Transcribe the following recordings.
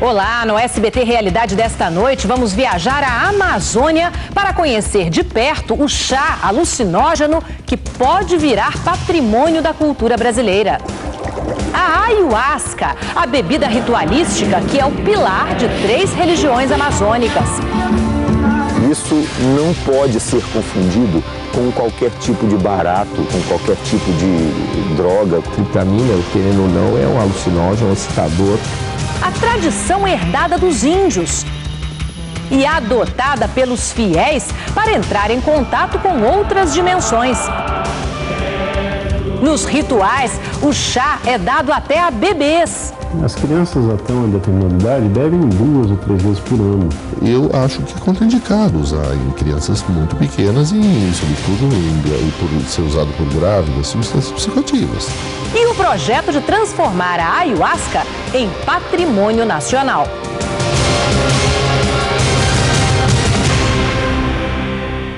Olá, no SBT Realidade desta noite, vamos viajar à Amazônia para conhecer de perto o chá alucinógeno que pode virar patrimônio da cultura brasileira. A ayahuasca, a bebida ritualística que é o pilar de 3 religiões amazônicas. Isso não pode ser confundido com qualquer tipo de barato, com qualquer tipo de droga. Triptamina, querendo ou não, é um alucinógeno, um excitador. A tradição herdada dos índios e adotada pelos fiéis para entrar em contato com outras dimensões. Nos rituais, o chá é dado até a bebês. As crianças até uma determinada idade devem 2 ou 3 vezes por ano. Eu acho que é contraindicado usar em crianças muito pequenas e, sobretudo, por ser usado por grávidas, substâncias psicoativas. E o projeto de transformar a ayahuasca em patrimônio nacional.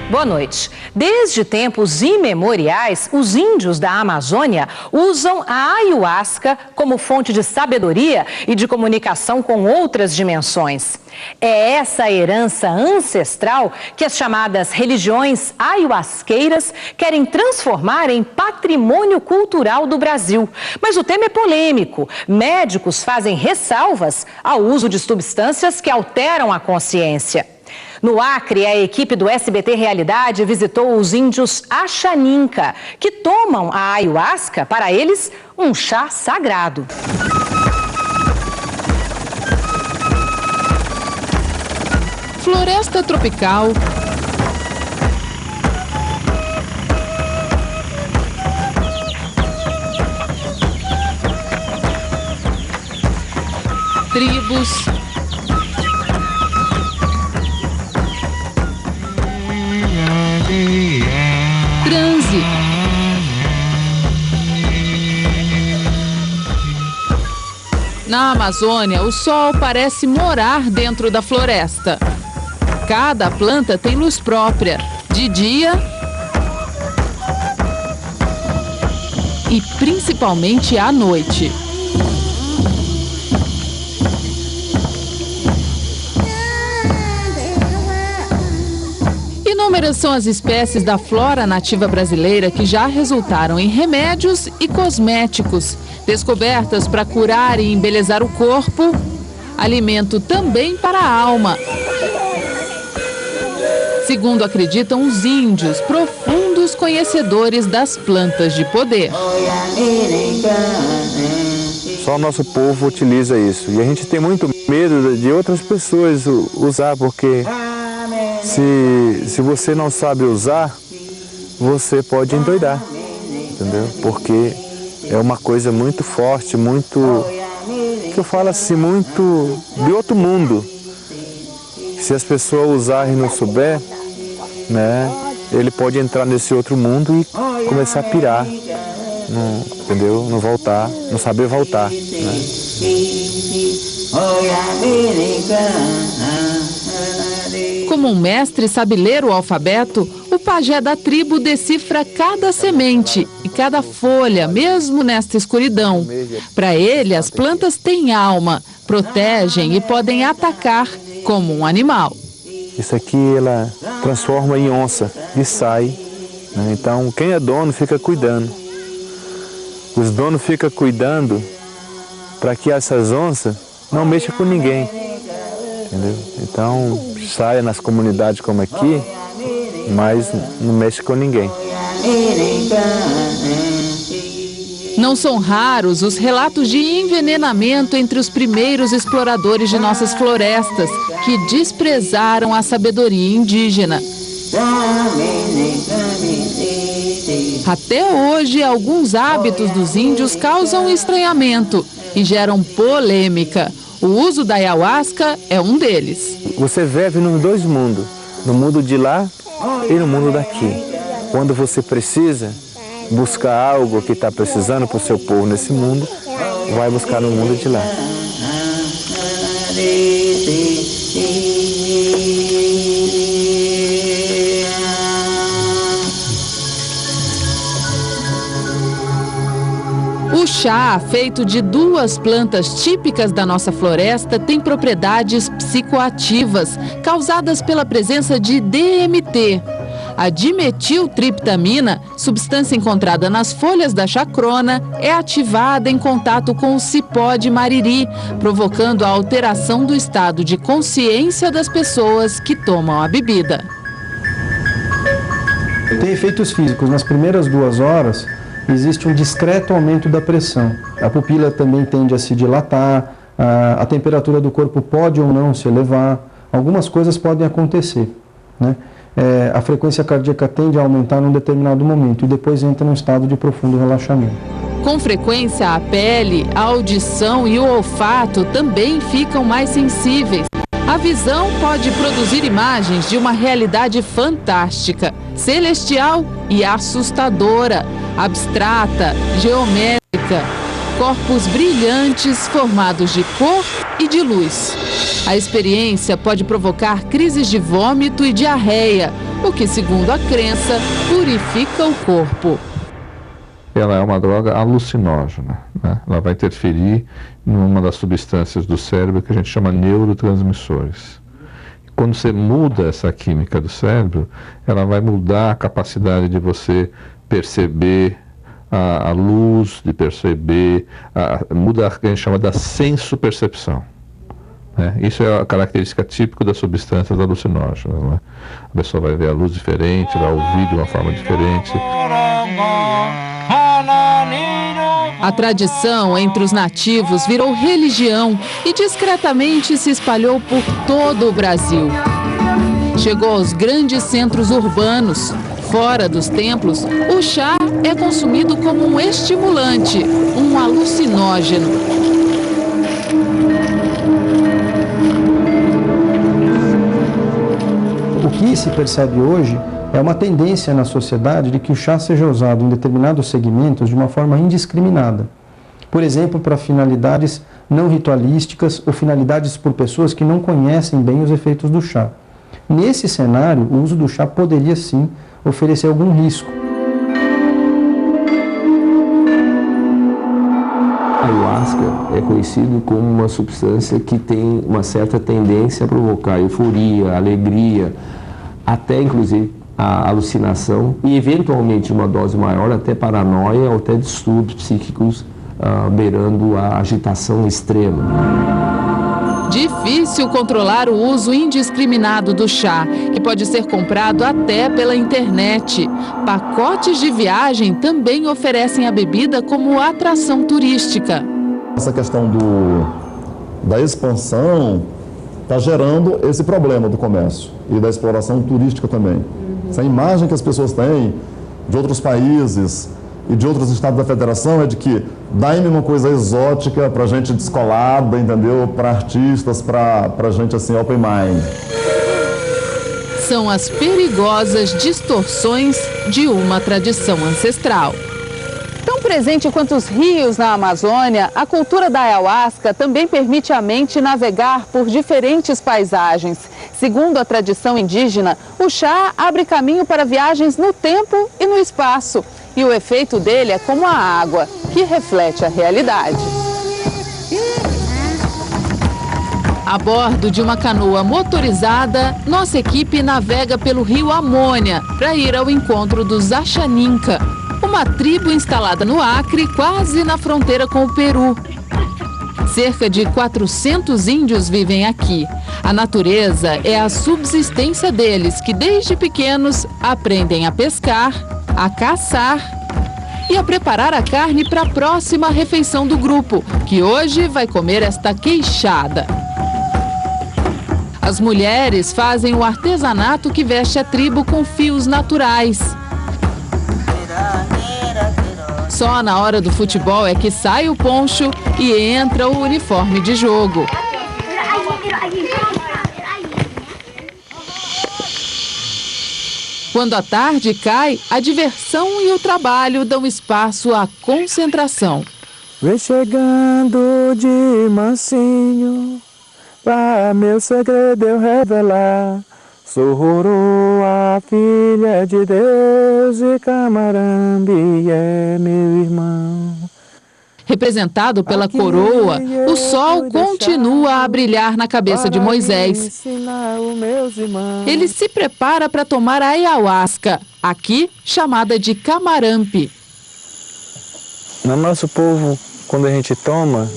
Boa noite. Desde tempos imemoriais, os índios da Amazônia usam a ayahuasca como fonte de sabedoria e de comunicação com outras dimensões. É essa herança ancestral que as chamadas religiões ayahuasqueiras querem transformar em patrimônio cultural do Brasil. Mas o tema é polêmico. Médicos fazem ressalvas ao uso de substâncias que alteram a consciência. No Acre, a equipe do SBT Realidade visitou os índios Axaninca, que tomam a ayahuasca, para eles, um chá sagrado. Floresta tropical, tribos, transe. Na Amazônia, o sol parece morar dentro da floresta. Cada planta tem luz própria, de dia e principalmente à noite. Inúmeras são as espécies da flora nativa brasileira que já resultaram em remédios e cosméticos, descobertas para curar e embelezar o corpo, alimento também para a alma. Segundo acreditam os índios, profundos conhecedores das plantas de poder. Só o nosso povo utiliza isso. E a gente tem muito medo de outras pessoas usar, porque se você não sabe usar, você pode endoidar, entendeu? Porque é uma coisa muito forte, muito, que eu falo assim, muito de outro mundo. Se as pessoas usarem e não souber, né, ele pode entrar nesse outro mundo e começar a pirar, não, entendeu? Não voltar, não saber voltar, né? Como um mestre sabe ler o alfabeto, o pajé da tribo decifra cada semente e cada folha, mesmo nesta escuridão. Para ele, as plantas têm alma, protegem e podem atacar como um animal. Isso aqui ela transforma em onça e sai, né? Então quem é dono fica cuidando. Os donos ficam cuidando para que essas onças não mexam com ninguém, entendeu? Então saia nas comunidades como aqui, mas não mexe com ninguém. Não são raros os relatos de envenenamento entre os primeiros exploradores de nossas florestas, que desprezaram a sabedoria indígena. Até hoje, alguns hábitos dos índios causam estranhamento e geram polêmica. O uso da ayahuasca é um deles. Você vive nos 2 mundos, no mundo de lá e no mundo daqui. Quando você precisa buscar algo que está precisando para o seu povo nesse mundo, vai buscar no mundo de lá. O chá, feito de 2 plantas típicas da nossa floresta, tem propriedades psicoativas causadas pela presença de DMT. A dimetiltriptamina, substância encontrada nas folhas da chacrona, é ativada em contato com o cipó de mariri, provocando a alteração do estado de consciência das pessoas que tomam a bebida. Tem efeitos físicos. Nas primeiras 2 horas, existe um discreto aumento da pressão. A pupila também tende a se dilatar, a temperatura do corpo pode ou não se elevar, algumas coisas podem acontecer, né? A frequência cardíaca tende a aumentar num determinado momento e depois entra num estado de profundo relaxamento. Com frequência, a pele, a audição e o olfato também ficam mais sensíveis. A visão pode produzir imagens de uma realidade fantástica, celestial e assustadora, abstrata, geométrica, corpos brilhantes formados de cor e de luz. A experiência pode provocar crises de vômito e diarreia, o que, segundo a crença, purifica o corpo. Ela é uma droga alucinógena, né? Ela vai interferir numa das substâncias do cérebro que a gente chama neurotransmissores. Quando você muda essa química do cérebro, ela vai mudar a capacidade de você perceber a luz, de perceber, muda o que a gente chama da senso-percepção. Isso é a característica típica das substâncias alucinógenas, né? A pessoa vai ver a luz diferente, vai ouvir de uma forma diferente. A tradição entre os nativos virou religião e discretamente se espalhou por todo o Brasil. Chegou aos grandes centros urbanos. Fora dos templos, o chá é consumido como um estimulante, um alucinógeno. O que se percebe hoje é uma tendência na sociedade de que o chá seja usado em determinados segmentos de uma forma indiscriminada. Por exemplo, para finalidades não ritualísticas ou finalidades por pessoas que não conhecem bem os efeitos do chá. Nesse cenário, o uso do chá poderia sim oferecer algum risco. A ayahuasca é conhecido como uma substância que tem uma certa tendência a provocar euforia, alegria, até inclusive a alucinação e eventualmente uma dose maior até paranoia ou até distúrbios psíquicos, beirando a agitação extrema. Difícil controlar o uso indiscriminado do chá, que pode ser comprado até pela internet. Pacotes de viagem também oferecem a bebida como atração turística. Essa questão da expansão está gerando esse problema do comércio e da exploração turística também. Essa imagem que as pessoas têm de outros países e de outros estados da federação é de que dá-me uma coisa exótica para gente descolada, entendeu? Para artistas, para gente assim, open mind. São as perigosas distorções de uma tradição ancestral. Tão presente quanto os rios na Amazônia, a cultura da ayahuasca também permite à mente navegar por diferentes paisagens. Segundo a tradição indígena, o chá abre caminho para viagens no tempo e no espaço. E o efeito dele é como a água, que reflete a realidade. A bordo de uma canoa motorizada, nossa equipe navega pelo rio Amônia para ir ao encontro dos Axaninca, uma tribo instalada no Acre, quase na fronteira com o Peru. Cerca de 400 índios vivem aqui. A natureza é a subsistência deles, que desde pequenos aprendem a pescar, a caçar e a preparar a carne para a próxima refeição do grupo, que hoje vai comer esta queixada. As mulheres fazem o artesanato que veste a tribo com fios naturais. Só na hora do futebol é que sai o poncho e entra o uniforme de jogo. Quando a tarde cai, a diversão e o trabalho dão espaço à concentração. Vem chegando de mansinho, pra meu segredo eu revelar. Sou Rorô, a filha de Deus, e Camarambi é meu irmão. Representado pela coroa, o sol continua a brilhar na cabeça de Moisés. Ele se prepara para tomar a ayahuasca, aqui chamada de camarampe. No nosso povo, quando a gente toma,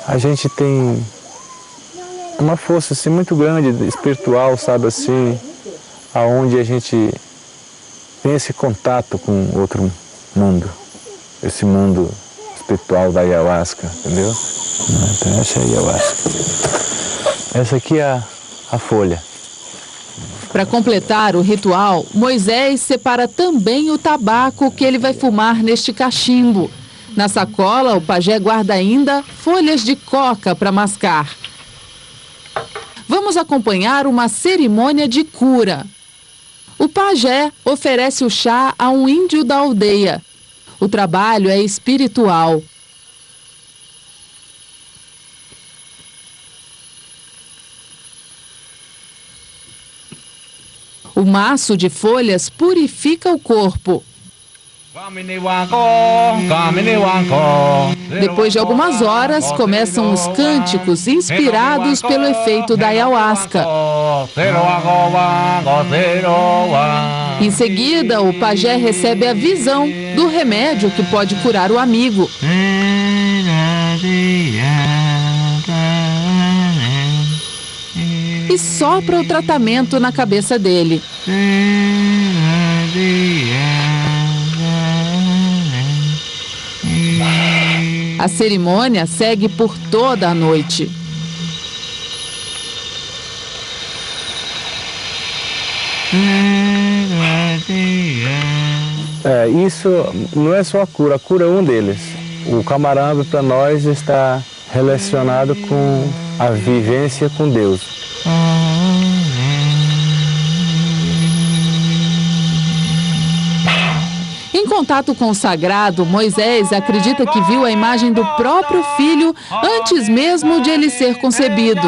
a gente tem uma força assim, muito grande, espiritual, sabe assim, aonde a gente tem esse contato com outro mundo, esse mundo espiritual da ayahuasca, entendeu? Então essa é a ayahuasca. Essa aqui é a folha. Para completar o ritual, Moisés separa também o tabaco que ele vai fumar neste cachimbo. Na sacola, o pajé guarda ainda folhas de coca para mascar. Vamos acompanhar uma cerimônia de cura. O pajé oferece o chá a um índio da aldeia. O trabalho é espiritual. O maço de folhas purifica o corpo. Depois de algumas horas, começam os cânticos inspirados pelo efeito da ayahuasca. Em seguida, o pajé recebe a visão do remédio que pode curar o amigo. E sopra o tratamento na cabeça dele. A cerimônia segue por toda a noite. Isso não é só a cura é um deles. O camarambe para nós está relacionado com a vivência com Deus. Em contato com o sagrado, Moisés acredita que viu a imagem do próprio filho antes mesmo de ele ser concebido.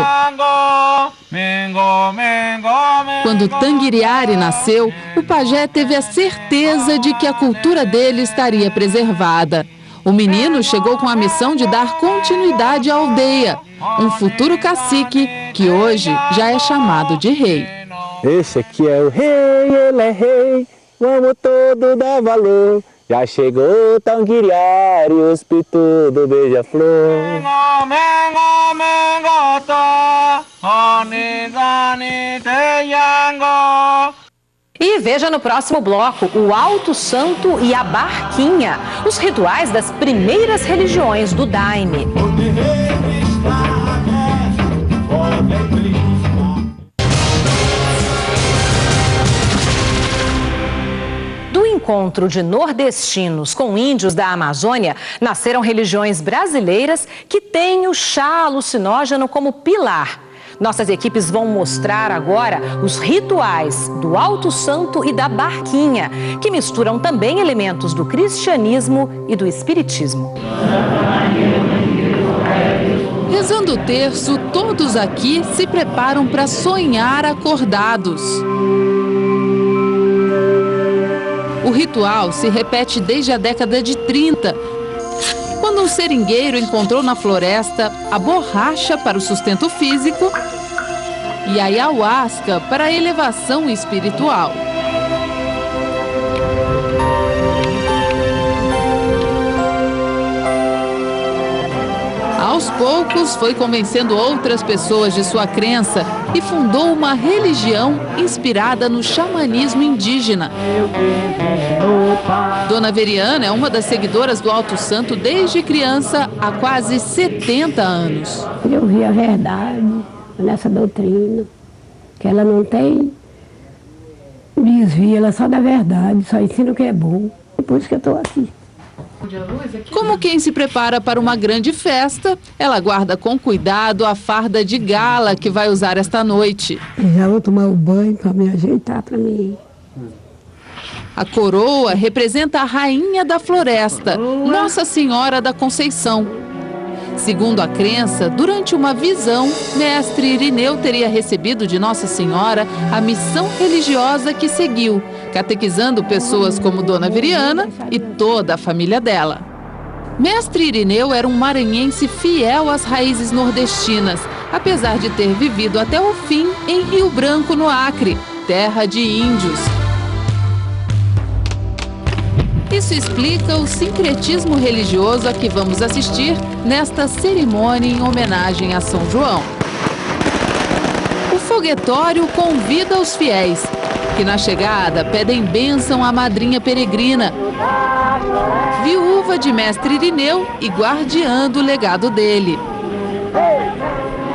Quando Tanguiriari nasceu, o pajé teve a certeza de que a cultura dele estaria preservada. O menino chegou com a missão de dar continuidade à aldeia, um futuro cacique que hoje já é chamado de rei. Esse aqui é o rei, ele é rei. Vamos todo dar valor, já chegou Tanguiriari, o espírito do beija-flor. E veja no próximo bloco o Alto Santo e a Barquinha, os rituais das primeiras religiões do Daime. Do encontro de nordestinos com índios da Amazônia, nasceram religiões brasileiras que têm o chá alucinógeno como pilar. Nossas equipes vão mostrar agora os rituais do Alto Santo e da Barquinha, que misturam também elementos do cristianismo e do espiritismo. Rezando o terço, todos aqui se preparam para sonhar acordados. O ritual se repete desde a década de 30, quando um seringueiro encontrou na floresta a borracha para o sustento físico e a ayahuasca para a elevação espiritual. Aos poucos, foi convencendo outras pessoas de sua crença e fundou uma religião inspirada no xamanismo indígena. Dona Veriana é uma das seguidoras do Alto Santo desde criança, há quase 70 anos. Eu vi a verdade nessa doutrina, que ela não tem desvio, ela só dá verdade, só ensina o que é bom. É por isso que eu estou aqui. Como quem se prepara para uma grande festa, ela guarda com cuidado a farda de gala que vai usar esta noite. Já vou tomar o banho para me ajeitar para mim. A coroa representa a rainha da floresta, Nossa Senhora da Conceição. Segundo a crença, durante uma visão, mestre Irineu teria recebido de Nossa Senhora a missão religiosa que seguiu, catequizando pessoas como Dona Veriana e toda a família dela. Mestre Irineu era um maranhense fiel às raízes nordestinas, apesar de ter vivido até o fim em Rio Branco, no Acre, terra de índios. Isso explica o sincretismo religioso a que vamos assistir nesta cerimônia em homenagem a São João. O foguetório convida os fiéis, que na chegada pedem bênção à madrinha peregrina, viúva de Mestre Irineu e guardiã do legado dele.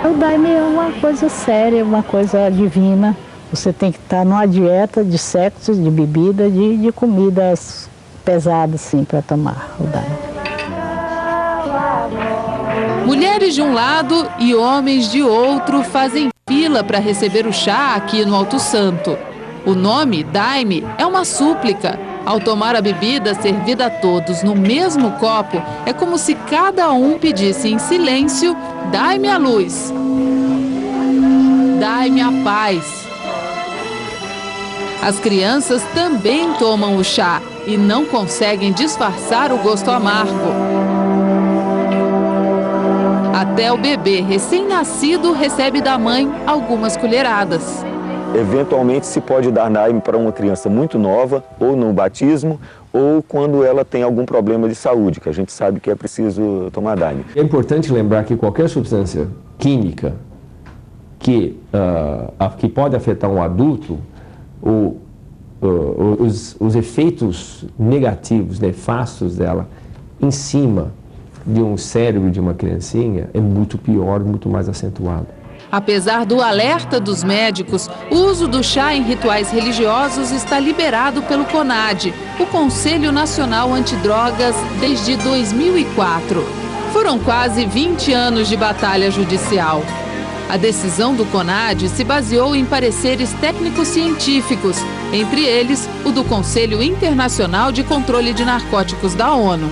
O daime é uma coisa séria, uma coisa divina. Você tem que estar numa dieta de sexo, de bebida, de comidas pesadas, sim, para tomar o daime. Mulheres de um lado e homens de outro fazem fila para receber o chá aqui no Alto Santo. O nome, daime, é uma súplica. Ao tomar a bebida servida a todos no mesmo copo, é como se cada um pedisse em silêncio: dai-me a luz, dai-me a paz. As crianças também tomam o chá e não conseguem disfarçar o gosto amargo. Até o bebê recém-nascido recebe da mãe algumas colheradas. Eventualmente se pode dar daime para uma criança muito nova, ou no batismo, ou quando ela tem algum problema de saúde, que a gente sabe que é preciso tomar daime. É importante lembrar que qualquer substância química que pode afetar um adulto, os efeitos negativos, nefastos dela, em cima de um cérebro de uma criancinha, é muito pior, muito mais acentuado. Apesar do alerta dos médicos, o uso do chá em rituais religiosos está liberado pelo CONAD, o Conselho Nacional Antidrogas, desde 2004. Foram quase 20 anos de batalha judicial. A decisão do CONAD se baseou em pareceres técnico-científicos, entre eles o do Conselho Internacional de Controle de Narcóticos da ONU.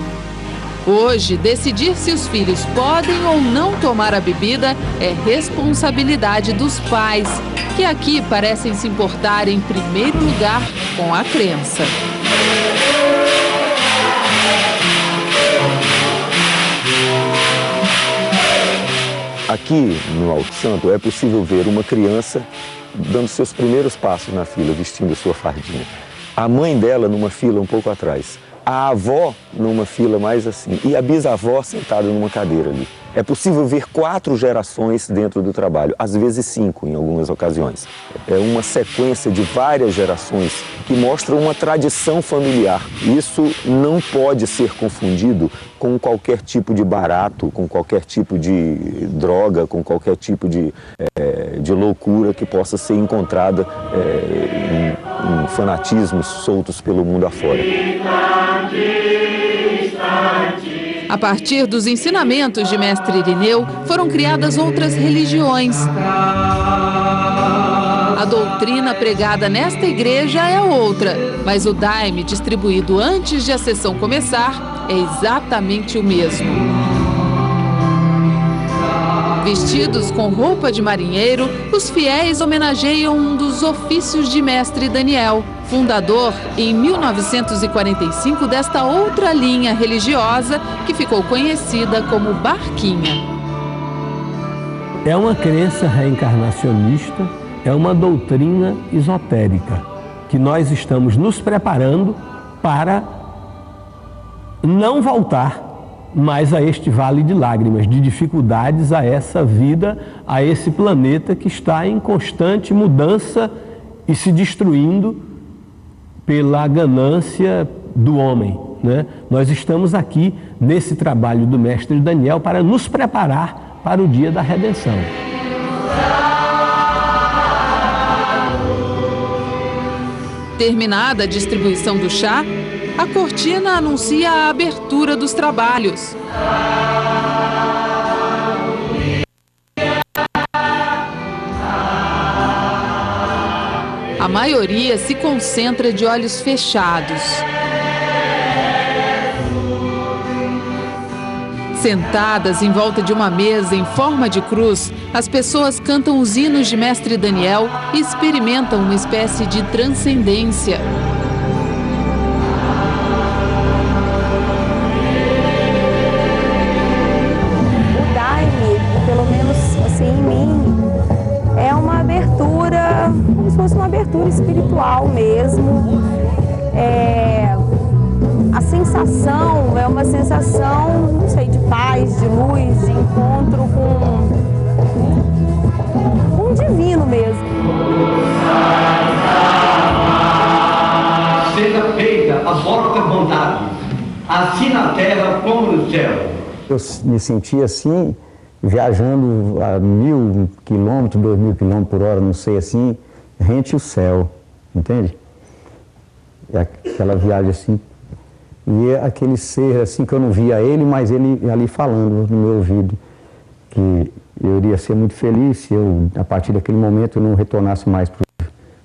Hoje, decidir se os filhos podem ou não tomar a bebida é responsabilidade dos pais, que aqui parecem se importar em primeiro lugar com a crença. Aqui no Alto Santo é possível ver uma criança dando seus primeiros passos na fila, vestindo sua fardinha. A mãe dela numa fila um pouco atrás. A avó numa fila mais assim e a bisavó sentada numa cadeira ali. É possível ver 4 gerações dentro do trabalho, às vezes 5 em algumas ocasiões. É uma sequência de várias gerações que mostra uma tradição familiar. Isso não pode ser confundido com qualquer tipo de barato, com qualquer tipo de droga, com qualquer tipo de loucura que possa ser encontrada em fanatismos soltos pelo mundo afora. A partir dos ensinamentos de Mestre Irineu, foram criadas outras religiões. A doutrina pregada nesta igreja é outra, mas o daime distribuído antes de a sessão começar é exatamente o mesmo. Vestidos com roupa de marinheiro, os fiéis homenageiam um dos ofícios de Mestre Daniel, fundador em 1945 desta outra linha religiosa que ficou conhecida como Barquinha. É uma crença reencarnacionista, é uma doutrina esotérica que nós estamos nos preparando para não voltar mais a este vale de lágrimas, de dificuldades a essa vida, a esse planeta que está em constante mudança e se destruindo pela ganância do homem, né? Nós estamos aqui nesse trabalho do Mestre Daniel para nos preparar para o dia da redenção. Terminada a distribuição do chá, a cortina anuncia a abertura dos trabalhos. A maioria se concentra de olhos fechados. Sentadas em volta de uma mesa em forma de cruz, as pessoas cantam os hinos de Mestre Daniel e experimentam uma espécie de transcendência. sensação é uma sensação, não sei, de paz, de luz, de encontro com o divino mesmo. Seja feita a vossa vontade, assim na terra como no céu. Eu me senti assim, viajando a 1.000 quilômetros, 2.000 quilômetros por hora, não sei assim, rente o céu, entende? É aquela viagem assim, e é aquele ser assim que eu não via ele, mas ele ali falando no meu ouvido, que eu iria ser muito feliz se eu, a partir daquele momento, eu não retornasse mais para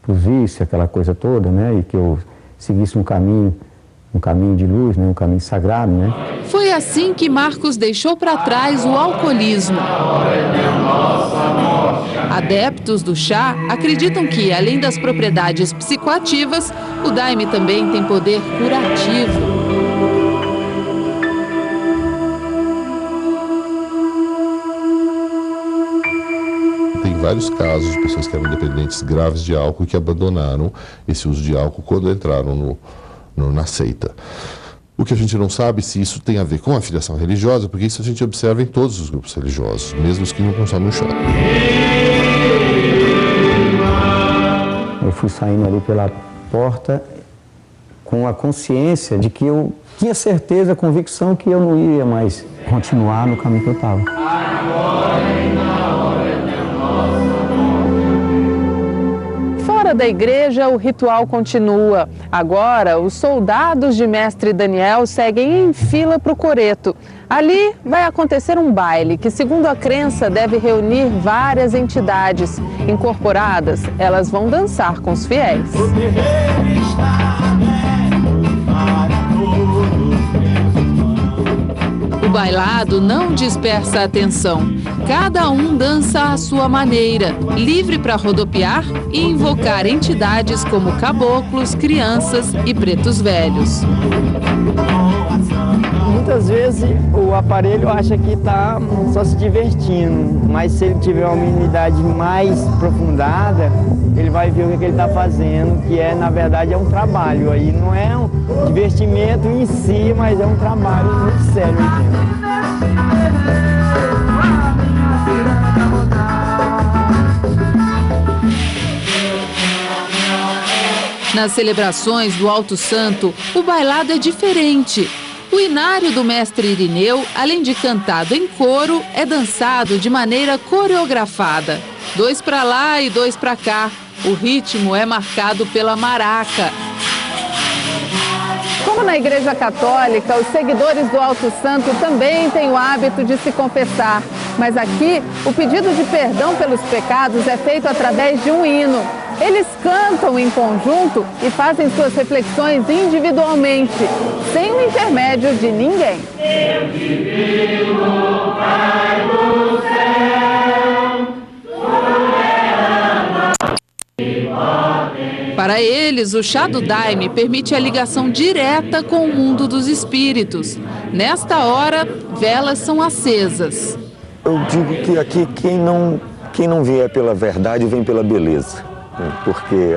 os vícios, aquela coisa toda, né? E que eu seguisse um caminho de luz, né? Um caminho sagrado, né? Foi assim que Marcos deixou para trás o alcoolismo. Adeptos do chá acreditam que, além das propriedades psicoativas, o daime também tem poder curativo. Tem vários casos de pessoas que eram dependentes graves de álcool e que abandonaram esse uso de álcool quando entraram na seita. O que a gente não sabe se isso tem a ver com a filiação religiosa, porque isso a gente observa em todos os grupos religiosos, mesmo os que não consomem o chá. Eu fui saindo ali pela porta com a consciência de que eu tinha certeza, convicção que eu não ia mais continuar no caminho que eu estava. Fora da igreja, o ritual continua. Agora, os soldados de Mestre Daniel seguem em fila para o coreto. Ali vai acontecer um baile que, segundo a crença, deve reunir várias entidades. Incorporadas, elas vão dançar com os fiéis. O bailado não dispersa a atenção. Cada um dança à sua maneira, livre para rodopiar e invocar entidades como caboclos, crianças e pretos velhos. Muitas vezes o aparelho acha que está só se divertindo, mas se ele tiver uma unidade mais aprofundada, ele vai ver o que ele está fazendo, que na verdade é um trabalho. Aí não é um divertimento em si, mas é um trabalho muito sério. Nas celebrações do Alto Santo, o bailado é diferente. O inário do mestre Irineu, além de cantado em coro, é dançado de maneira coreografada. 2 para lá e 2 para cá. O ritmo é marcado pela maraca. Como na Igreja Católica, os seguidores do Alto Santo também têm o hábito de se confessar. Mas aqui, o pedido de perdão pelos pecados é feito através de um hino. Eles cantam em conjunto e fazem suas reflexões individualmente, sem o intermédio de ninguém. Deus divino, Pai do céu, para eles, o chá do daime permite a ligação direta com o mundo dos espíritos. Nesta hora, velas são acesas. Eu digo que aqui quem não vier pela verdade vem pela beleza. Porque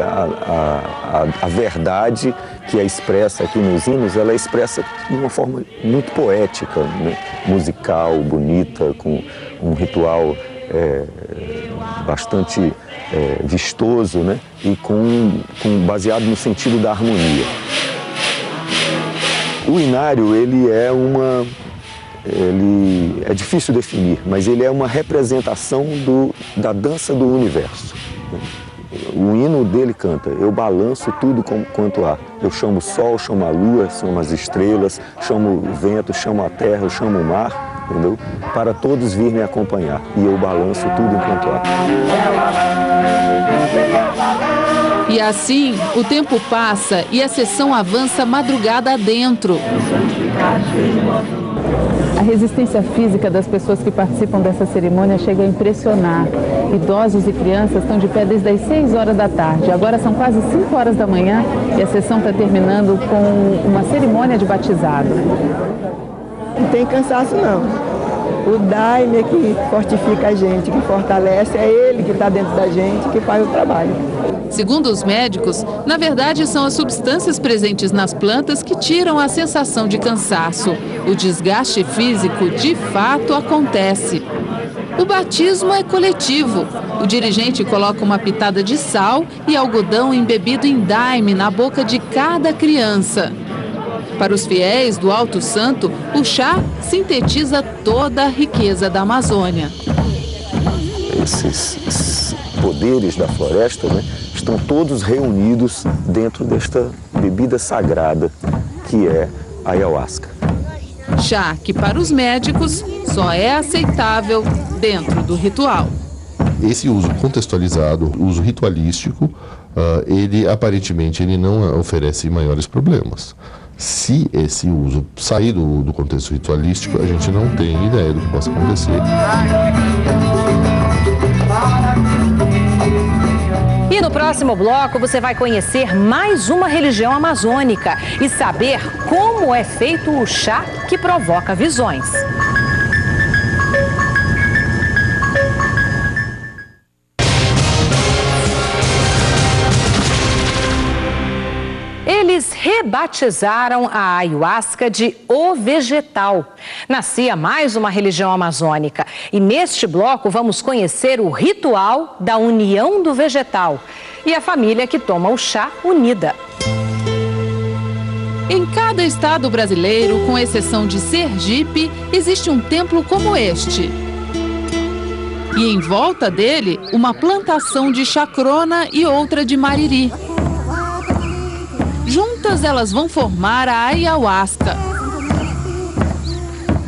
a verdade que é expressa aqui nos hinos, ela é expressa de uma forma muito poética, né? Musical, bonita, com um ritual bastante vistoso, né? E baseado no sentido da harmonia. O inário, ele é difícil definir, mas ele é uma representação da dança do universo. O hino dele canta: eu balanço tudo quanto há. Eu chamo o sol, chamo a lua, chamo as estrelas, chamo o vento, chamo a terra, eu chamo o mar, entendeu? Para todos vir me acompanhar. E eu balanço tudo enquanto há. E assim, o tempo passa e a sessão avança madrugada adentro. A resistência física das pessoas que participam dessa cerimônia chega a impressionar. Idosos e crianças estão de pé desde as 6 horas da tarde. Agora são quase 5 horas da manhã e a sessão está terminando com uma cerimônia de batizado. Não tem cansaço, não. O daime é que fortifica a gente, que fortalece, é ele que está dentro da gente, que faz o trabalho. Segundo os médicos, na verdade são as substâncias presentes nas plantas que tiram a sensação de cansaço. O desgaste físico de fato acontece. O batismo é coletivo. O dirigente coloca uma pitada de sal e algodão embebido em daime na boca de cada criança. Para os fiéis do Alto Santo, o chá sintetiza toda a riqueza da Amazônia. Esses poderes da floresta, né, estão todos reunidos dentro desta bebida sagrada que é a ayahuasca. Chá que para os médicos só é aceitável dentro do ritual. Esse uso contextualizado, uso ritualístico, ele aparentemente ele não oferece maiores problemas. Se esse uso sair do contexto ritualístico, a gente não tem ideia do que possa acontecer. E no próximo bloco você vai conhecer mais uma religião amazônica e saber como é feito o chá que provoca visões. Eles rebatizaram a ayahuasca de O Vegetal. Nascia mais uma religião amazônica. E neste bloco vamos conhecer o ritual da união do vegetal e a família que toma o chá unida. Em cada estado brasileiro, com exceção de Sergipe, existe um templo como este. E em volta dele, uma plantação de chacrona e outra de mariri. Juntas elas vão formar a ayahuasca.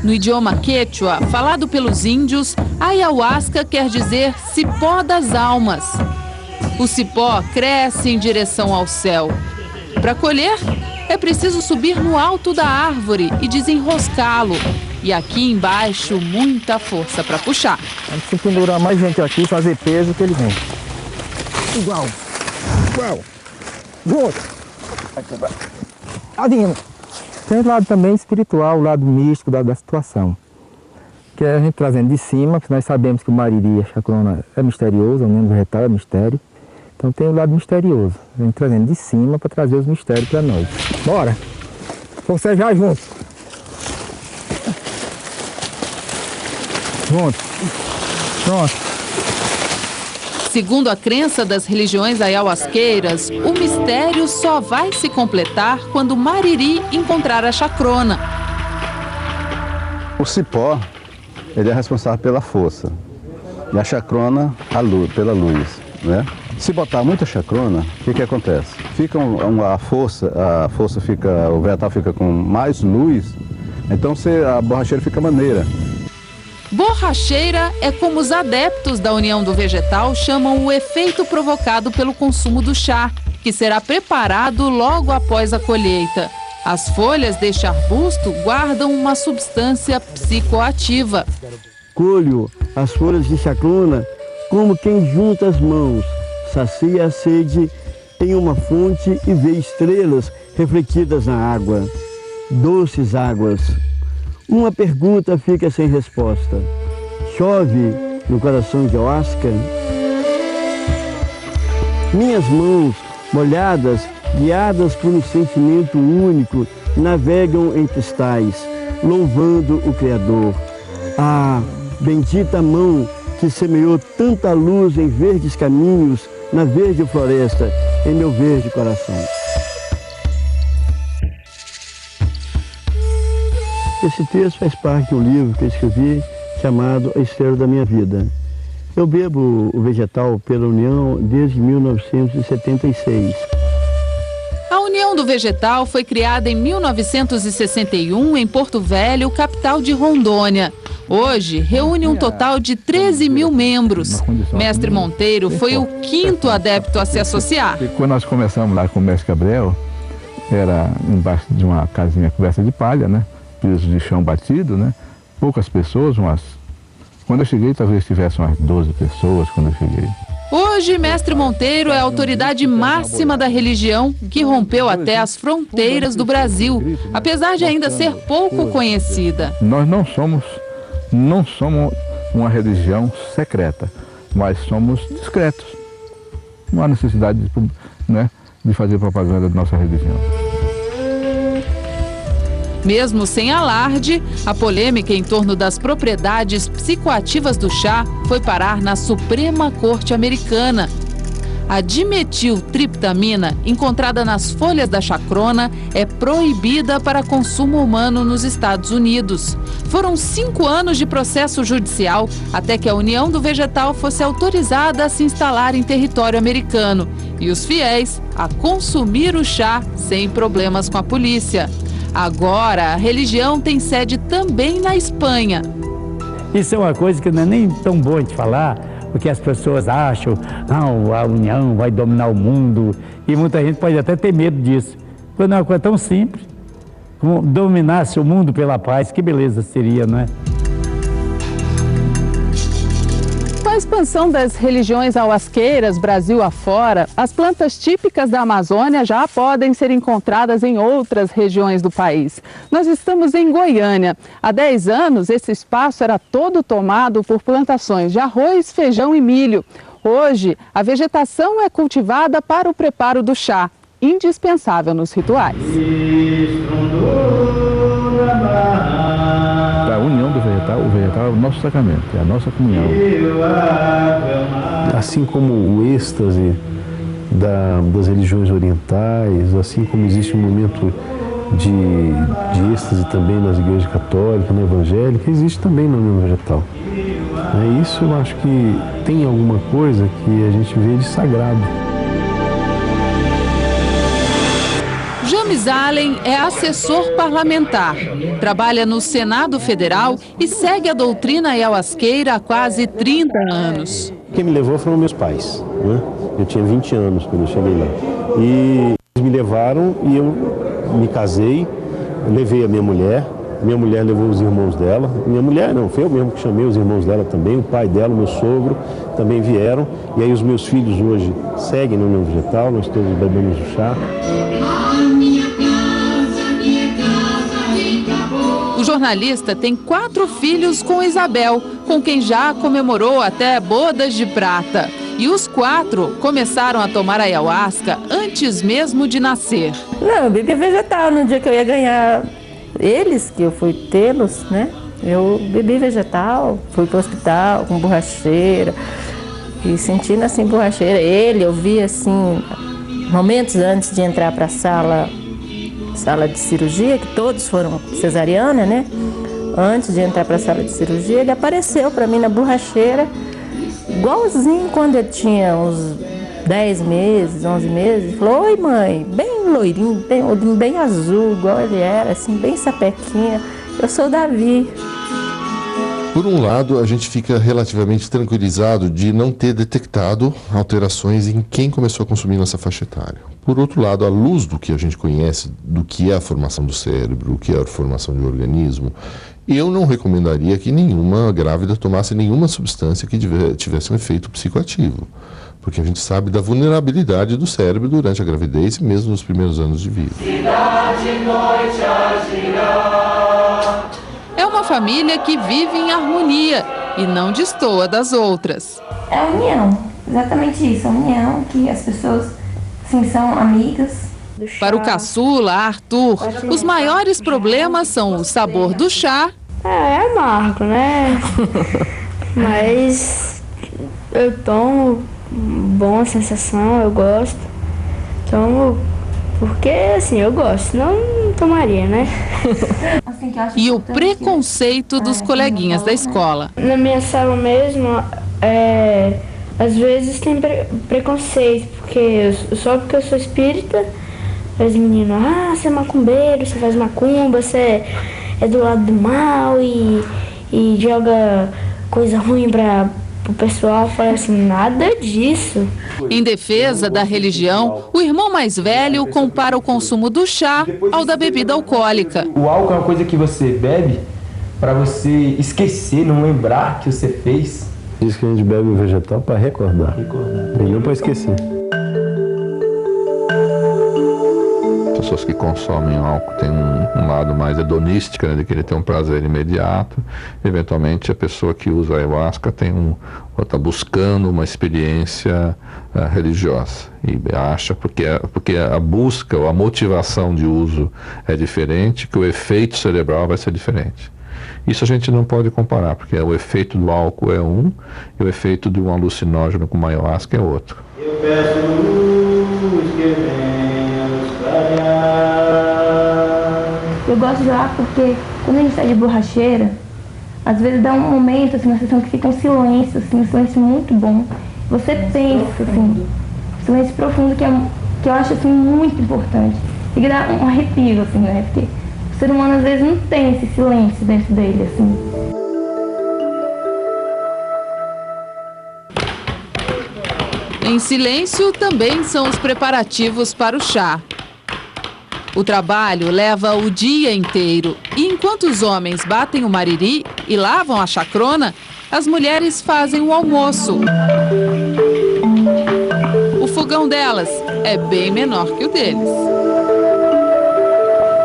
No idioma quechua, falado pelos índios, ayahuasca quer dizer cipó das almas. O cipó cresce em direção ao céu. Para colher, é preciso subir no alto da árvore e desenroscá-lo. E aqui embaixo, muita força para puxar. Se pendurar mais gente aqui, fazer peso que ele vem. Igual. Junto. Tem o lado também espiritual, o lado místico da situação. Que é a gente trazendo de cima, porque nós sabemos que o mariri, a chacrona é misterioso, o mundo vegetal é mistério. Então tem o lado misterioso. A gente trazendo de cima para trazer os mistérios para nós. Bora! Você já junto. Junto. Pronto. Segundo a crença das religiões ayahuasqueiras, o mistério só vai se completar quando o mariri encontrar a chacrona. O cipó, ele é responsável pela força e a chacrona pela luz, né? Se botar muita chacrona, o que acontece? Fica a força fica, o vegetal fica com mais luz, então a borracheira fica maneira. Borracheira é como os adeptos da união do vegetal chamam o efeito provocado pelo consumo do chá, que será preparado logo após a colheita. As folhas deste arbusto guardam uma substância psicoativa. Colho as folhas de chacrona como quem junta as mãos, sacia a sede em uma fonte e vê estrelas refletidas na água. Doces águas. Uma pergunta fica sem resposta. Chove no coração de ayahuasca? Minhas mãos, molhadas, guiadas por um sentimento único, navegam em cristais, louvando o Criador. Ah, bendita mão que semeou tanta luz em verdes caminhos, na verde floresta, em meu verde coração. Esse texto faz parte de um livro que eu escrevi chamado A Estrela da Minha Vida. Eu bebo o vegetal pela União desde 1976. A União do Vegetal foi criada em 1961 em Porto Velho, capital de Rondônia. Hoje, reúne um total de 13 mil membros. Mestre Monteiro foi o 5º adepto a se associar. Quando nós começamos lá com o Mestre Gabriel, era embaixo de uma casinha coberta de palha, né? Piso de chão batido, né? Poucas pessoas, quando eu cheguei talvez tivesse umas 12 pessoas quando eu cheguei. Hoje, Mestre Monteiro é a autoridade máxima da religião que rompeu até as fronteiras do Brasil, apesar de ainda ser pouco conhecida. Nós não somos uma religião secreta, mas somos discretos. Não há necessidade né, de fazer propaganda da nossa religião. Mesmo sem alarde, a polêmica em torno das propriedades psicoativas do chá foi parar na Suprema Corte Americana. A dimetiltriptamina, encontrada nas folhas da chacrona, é proibida para consumo humano nos Estados Unidos. Foram 5 anos de processo judicial até que a união do vegetal fosse autorizada a se instalar em território americano e os fiéis a consumir o chá sem problemas com a polícia. Agora, a religião tem sede também na Espanha. Isso é uma coisa que não é nem tão bom de falar, porque as pessoas acham que a união vai dominar o mundo e muita gente pode até ter medo disso. Quando é uma coisa tão simples, como dominasse o mundo pela paz, que beleza seria, não é? Com a expansão das religiões auasqueiras Brasil afora, as plantas típicas da Amazônia já podem ser encontradas em outras regiões do país. Nós estamos em Goiânia. Há 10 anos, esse espaço era todo tomado por plantações de arroz, feijão e milho. Hoje, a vegetação é cultivada para o preparo do chá, indispensável nos rituais. A união do vegetal, o vegetal é o nosso sacramento, é a nossa comunhão. Assim como o êxtase das religiões orientais, assim como existe um momento de êxtase também nas igrejas católicas, na evangélica, existe também na união vegetal. Isso eu acho que tem alguma coisa que a gente vê de sagrado. James Allen é assessor parlamentar, trabalha no Senado Federal e segue a doutrina ayahuasqueira há quase 30 anos. Quem me levou foram meus pais, né? Eu tinha 20 anos quando eu cheguei lá. E eles me levaram e eu me casei, levei a minha mulher levou os irmãos dela. Minha mulher não, foi eu mesmo que chamei os irmãos dela também, o pai dela, o meu sogro também vieram. E aí os meus filhos hoje seguem no união vegetal, nós todos bebemos o chá. O jornalista tem 4 filhos com Isabel, com quem já comemorou até bodas de prata. E os 4 começaram a tomar ayahuasca antes mesmo de nascer. Não, eu bebi vegetal no dia que eu ia ganhar eles, que eu fui tê-los, né? Eu bebi vegetal, fui para o hospital com borracheira e sentindo assim borracheira. Eu vi assim, momentos antes de entrar para a sala de cirurgia, que todos foram cesariana, né? Antes de entrar para a sala de cirurgia, ele apareceu para mim na borracheira, igualzinho quando ele tinha uns 10 meses, 11 meses. Falou: oi mãe, bem loirinho, bem azul, igual ele era, assim, bem sapequinha. Eu sou Davi. Por um lado, a gente fica relativamente tranquilizado de não ter detectado alterações em quem começou a consumir nessa faixa etária. Por outro lado, à luz do que a gente conhece, do que é a formação do cérebro, o que é a formação do organismo, eu não recomendaria que nenhuma grávida tomasse nenhuma substância que tivesse um efeito psicoativo, porque a gente sabe da vulnerabilidade do cérebro durante a gravidez e mesmo nos primeiros anos de vida. É uma família que vive em harmonia e não destoa das outras. É a união, exatamente isso, a união, que as pessoas assim, são amigas. Para o caçula, Arthur, os maiores problemas são o sabor do chá. É amargo, né? Mas eu tomo, boa sensação, eu gosto. Tomo porque, assim, eu gosto, não tomaria, né? E o preconceito dos coleguinhas da escola. Na minha sala mesmo, às vezes tem preconceito, só porque eu sou espírita, os meninos, você é macumbeiro, você faz macumba, você é do lado do mal e joga coisa ruim o pessoal. Fala assim, nada disso. Em defesa da religião, o irmão mais velho compara o consumo do chá ao da bebida alcoólica. O álcool é uma coisa que você bebe para você esquecer, não lembrar que você fez. Diz que a gente bebe o vegetal para recordar. E não para esquecer. pessoas que consomem álcool têm um lado mais hedonístico, né, de querer ter um prazer imediato. Eventualmente, a pessoa que usa a ayahuasca está buscando uma experiência religiosa e acha, porque a busca ou a motivação de uso é diferente, que o efeito cerebral vai ser diferente. Isso a gente não pode comparar, porque o efeito do álcool é um e o efeito de um alucinógeno com ayahuasca é outro. Eu peço luz que venha nos clarear. Eu gosto de lá porque quando a gente está de borracheira, às vezes dá um momento, assim, uma sessão que fica um silêncio, assim, um silêncio muito bom. Você pensa, assim, um silêncio profundo que eu acho, assim, muito importante. E que dá um arrepio, assim, né? Porque o ser humano, às vezes, não tem esse silêncio dentro dele, assim. Em silêncio também são os preparativos para o chá. O trabalho leva o dia inteiro e enquanto os homens batem o mariri e lavam a chacrona, as mulheres fazem o almoço. O fogão delas é bem menor que o deles.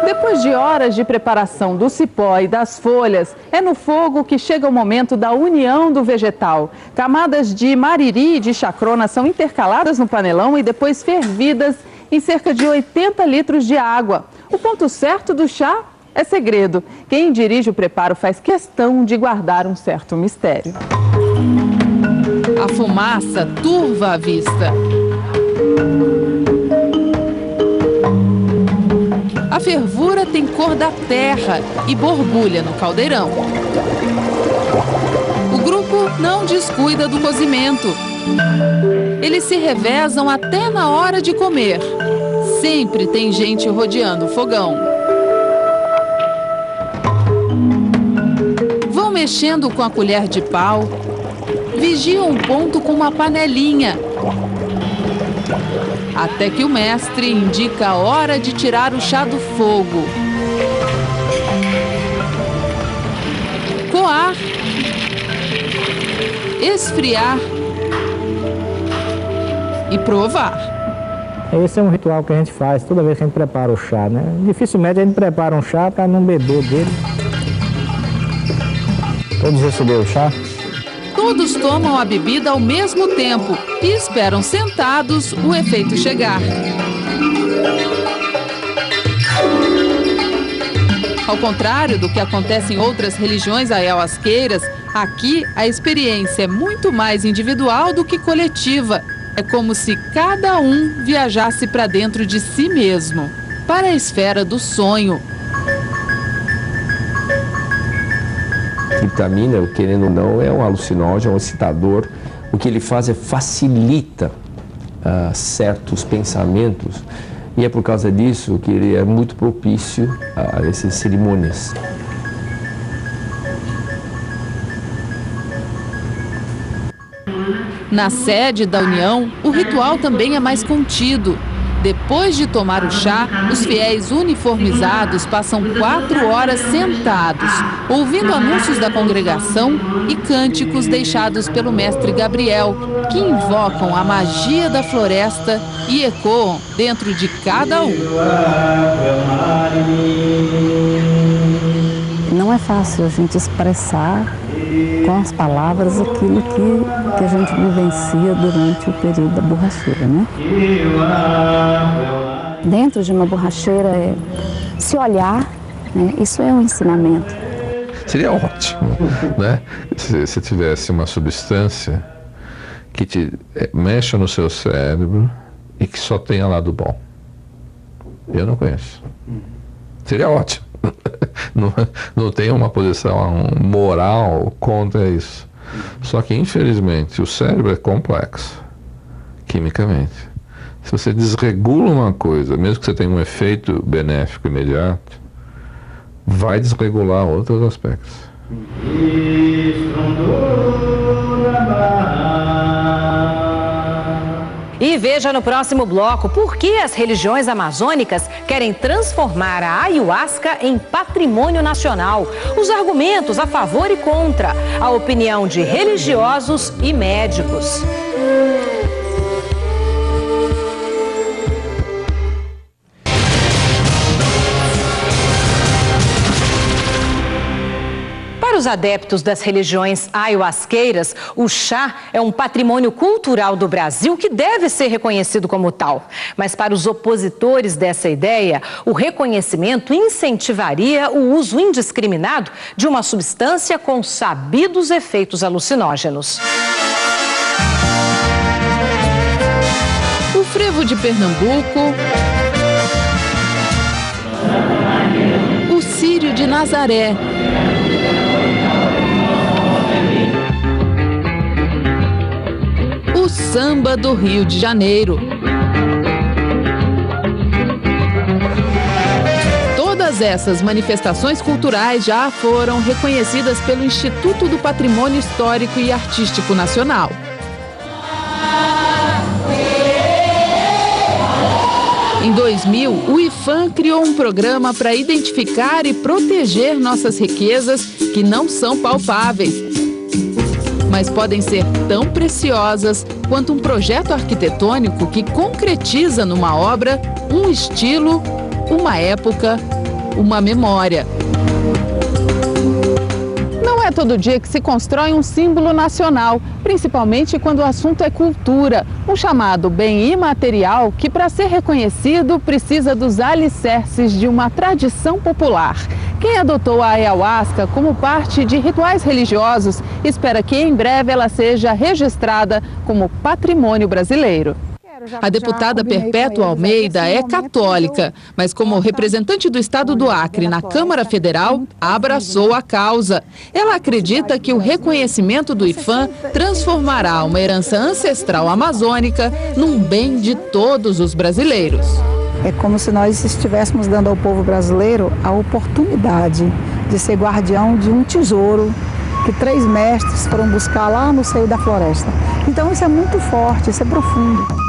Depois de horas de preparação do cipó e das folhas, é no fogo que chega o momento da união do vegetal. Camadas de mariri e de chacrona são intercaladas no panelão e depois fervidas em cerca de 80 litros de água. O ponto certo do chá é segredo. Quem dirige o preparo faz questão de guardar um certo mistério. A fumaça turva a vista. A fervura tem cor da terra e borbulha no caldeirão. O grupo não descuida do cozimento. Eles se revezam até na hora de comer. Sempre tem gente rodeando o fogão. Vão mexendo com a colher de pau. Vigiam um ponto com uma panelinha. Até que o mestre indica a hora de tirar o chá do fogo. Coar. Esfriar. E provar. Esse é um ritual que a gente faz toda vez que a gente prepara o chá, né? Dificilmente a gente prepara um chá para não beber dele. Todos receberam o chá? Todos tomam a bebida ao mesmo tempo e esperam sentados o efeito chegar. Ao contrário do que acontece em outras religiões ayahuasqueiras, aqui a experiência é muito mais individual do que coletiva. É como se cada um viajasse para dentro de si mesmo, para a esfera do sonho. Triptamina, querendo ou não, é um alucinógeno, é um excitador. O que ele faz é facilita certos pensamentos e é por causa disso que ele é muito propício a essas cerimônias. Na sede da União, o ritual também é mais contido. Depois de tomar o chá, os fiéis uniformizados passam 4 horas sentados, ouvindo anúncios da congregação e cânticos deixados pelo mestre Gabriel, que invocam a magia da floresta e ecoam dentro de cada um. Não é fácil a gente expressar com as palavras aquilo que a gente vivencia durante o período da borracheira, né? Dentro de uma borracheira é se olhar, né? Isso é um ensinamento. Seria ótimo, né? Se tivesse uma substância que te mexa no seu cérebro e que só tenha lado bom. Eu não conheço. Seria ótimo. Não tem uma posição moral contra isso. Só que, infelizmente, o cérebro é complexo, quimicamente. Se você desregula uma coisa, mesmo que você tenha um efeito benéfico imediato, vai desregular outros aspectos. E veja no próximo bloco por que as religiões amazônicas querem transformar a ayahuasca em patrimônio nacional. Os argumentos a favor e contra, a opinião de religiosos e médicos. Para os adeptos das religiões ayahuasqueiras, o chá é um patrimônio cultural do Brasil que deve ser reconhecido como tal. Mas para os opositores dessa ideia, o reconhecimento incentivaria o uso indiscriminado de uma substância com sabidos efeitos alucinógenos. O frevo de Pernambuco, o círio de Nazaré, o samba do Rio de Janeiro. Todas essas manifestações culturais já foram reconhecidas pelo Instituto do Patrimônio Histórico e Artístico Nacional. Em 2000, o IPHAN criou um programa para identificar e proteger nossas riquezas que não são palpáveis, mas podem ser tão preciosas quanto um projeto arquitetônico que concretiza numa obra um estilo, uma época, uma memória. Não é todo dia que se constrói um símbolo nacional, principalmente quando o assunto é cultura, um chamado bem imaterial que, para ser reconhecido, precisa dos alicerces de uma tradição popular. Quem adotou a ayahuasca como parte de rituais religiosos espera que em breve ela seja registrada como patrimônio brasileiro. A deputada Perpétua Almeida é católica, mas como representante do estado do Acre na Câmara Federal, abraçou a causa. Ela acredita que o reconhecimento do IPHAN transformará uma herança ancestral amazônica num bem de todos os brasileiros. É como se nós estivéssemos dando ao povo brasileiro a oportunidade de ser guardião de um tesouro que 3 mestres foram buscar lá no seio da floresta. Então isso é muito forte, isso é profundo.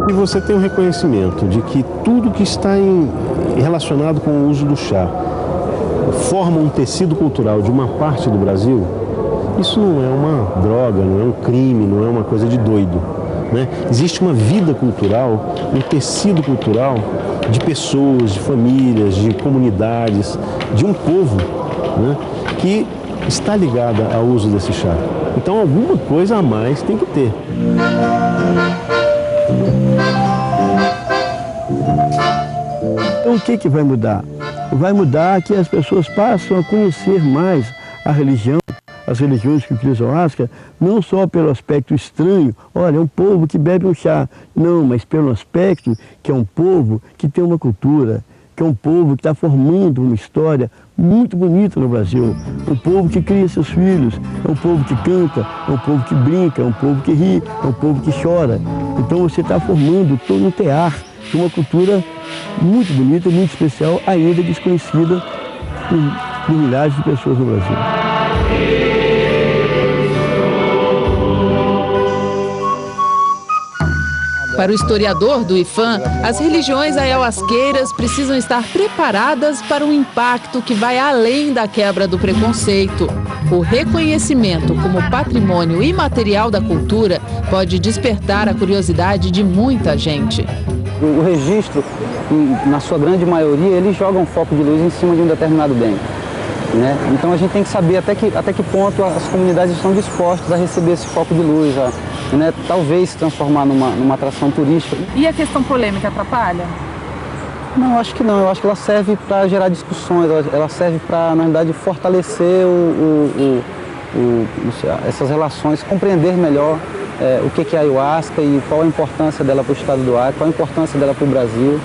E você tem um reconhecimento de que tudo que está relacionado com o uso do chá forma um tecido cultural de uma parte do Brasil, isso não é uma droga, não é um crime, não é uma coisa de doido, né? Existe uma vida cultural, um tecido cultural de pessoas, de famílias, de comunidades, de um povo, né, que está ligada ao uso desse chá. Então alguma coisa a mais tem que ter. Então o que vai mudar? Vai mudar que as pessoas passam a conhecer mais a religião, as religiões que utilizam ayahuasca, não só pelo aspecto estranho, olha, é um povo que bebe um chá, não, mas pelo aspecto que é um povo que tem uma cultura, que é um povo que está formando uma história muito bonita no Brasil, um povo que cria seus filhos, é um povo que canta, é um povo que brinca, é um povo que ri, é um povo que chora. Então você está formando todo um tear de uma cultura muito bonita, muito especial, ainda desconhecida por milhares de pessoas no Brasil. Para o historiador do IPHAN, as religiões ayahuasqueiras precisam estar preparadas para um impacto que vai além da quebra do preconceito. O reconhecimento como patrimônio imaterial da cultura pode despertar a curiosidade de muita gente. O registro, na sua grande maioria, eles jogam um foco de luz em cima de um determinado bem, né? Então a gente tem que saber até que ponto as comunidades estão dispostas a receber esse foco de luz, né? Talvez se transformar numa atração turística. E a questão polêmica atrapalha? Não, acho que não. Eu acho que ela serve para gerar discussões, ela serve para, na verdade, fortalecer essas relações, compreender melhor o que é a ayahuasca e qual a importância dela para o estado do Acre, qual a importância dela para o Brasil.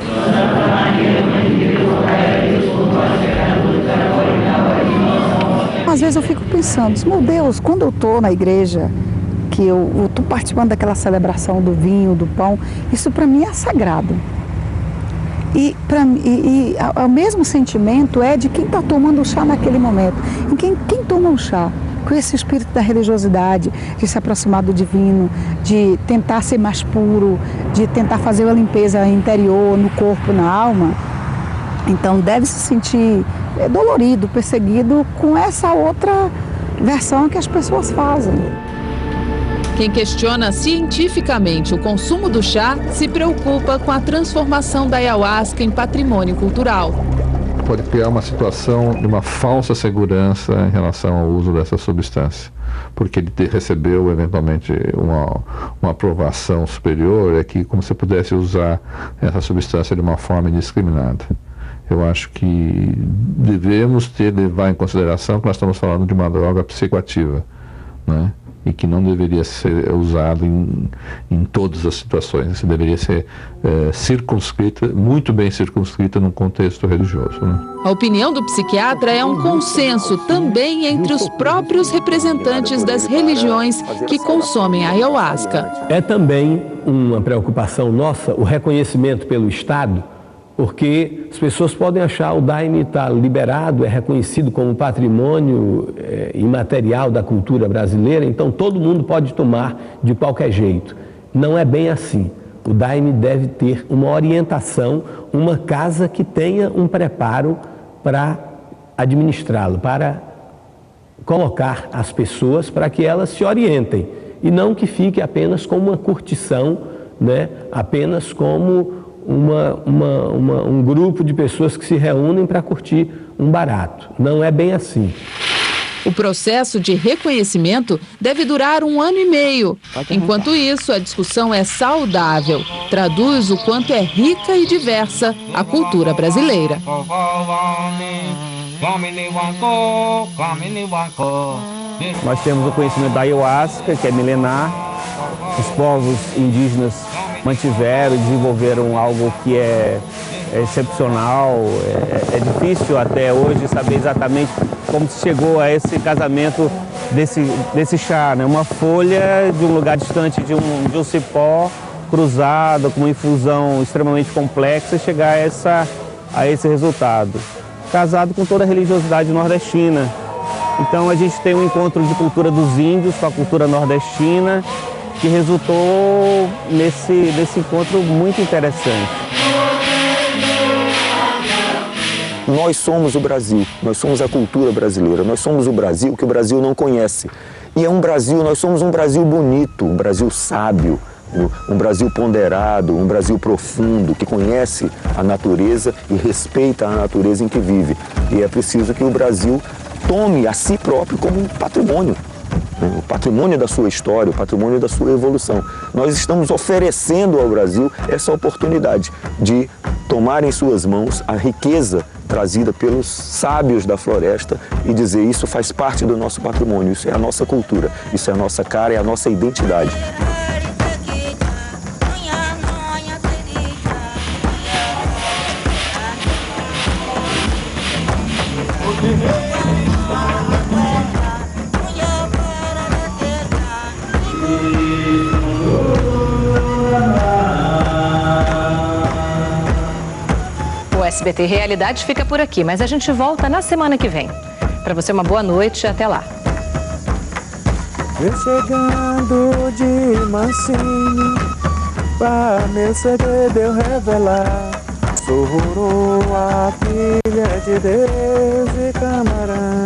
Às vezes eu fico pensando, meu Deus, quando eu estou na igreja, que eu estou participando daquela celebração do vinho, do pão, isso para mim é sagrado. E o mesmo sentimento é de quem está tomando o chá naquele momento. E quem toma o chá com esse espírito da religiosidade, de se aproximar do divino, de tentar ser mais puro, de tentar fazer uma limpeza interior, no corpo, na alma, então deve se sentir dolorido, perseguido com essa outra versão que as pessoas fazem. Quem questiona cientificamente o consumo do chá se preocupa com a transformação da ayahuasca em patrimônio cultural. pode criar uma situação de uma falsa segurança em relação ao uso dessa substância, porque ele recebeu eventualmente uma aprovação superior, é que como se pudesse usar essa substância de uma forma indiscriminada. Eu acho que devemos levar em consideração que nós estamos falando de uma droga psicoativa, né? E que não deveria ser usado em todas as situações. Deveria ser circunscrita, muito bem circunscrita num contexto religioso, né? A opinião do psiquiatra é um consenso também entre os próprios representantes das religiões que consomem a ayahuasca. É também uma preocupação nossa o reconhecimento pelo Estado, porque as pessoas podem achar o daime está liberado, é reconhecido como patrimônio imaterial da cultura brasileira, então todo mundo pode tomar de qualquer jeito. Não é bem assim. O daime deve ter uma orientação, uma casa que tenha um preparo para administrá-lo, para colocar as pessoas para que elas se orientem e não que fique apenas como uma curtição, né? Apenas como um grupo de pessoas que se reúnem para curtir um barato. Não é bem assim. O processo de reconhecimento deve durar 1 ano e meio. Enquanto isso, a discussão é saudável. Traduz o quanto é rica e diversa a cultura brasileira. Nós temos o conhecimento da ayahuasca, que é milenar. Os povos indígenas mantiveram e desenvolveram algo que é excepcional. É difícil até hoje saber exatamente como se chegou a esse casamento desse chá, né? Uma folha de um lugar distante de um cipó cruzado com uma infusão extremamente complexa e chegar a esse resultado. Casado com toda a religiosidade nordestina. Então a gente tem um encontro de cultura dos índios com a cultura nordestina, que resultou nesse encontro muito interessante. Nós somos o Brasil, nós somos a cultura brasileira, nós somos o Brasil que o Brasil não conhece. E nós somos um Brasil bonito, um Brasil sábio, um Brasil ponderado, um Brasil profundo, que conhece a natureza e respeita a natureza em que vive. E é preciso que o Brasil tome a si próprio como um patrimônio. O patrimônio da sua história, o patrimônio da sua evolução. Nós estamos oferecendo ao Brasil essa oportunidade de tomar em suas mãos a riqueza trazida pelos sábios da floresta e dizer: isso faz parte do nosso patrimônio, isso é a nossa cultura, isso é a nossa cara, é a nossa identidade. O SBT Realidade fica por aqui, mas a gente volta na semana que vem. Para você, uma boa noite e até lá. Vem chegando de mansinho, pra meu segredo eu revelar. Sou a filha de Deus e Camarão.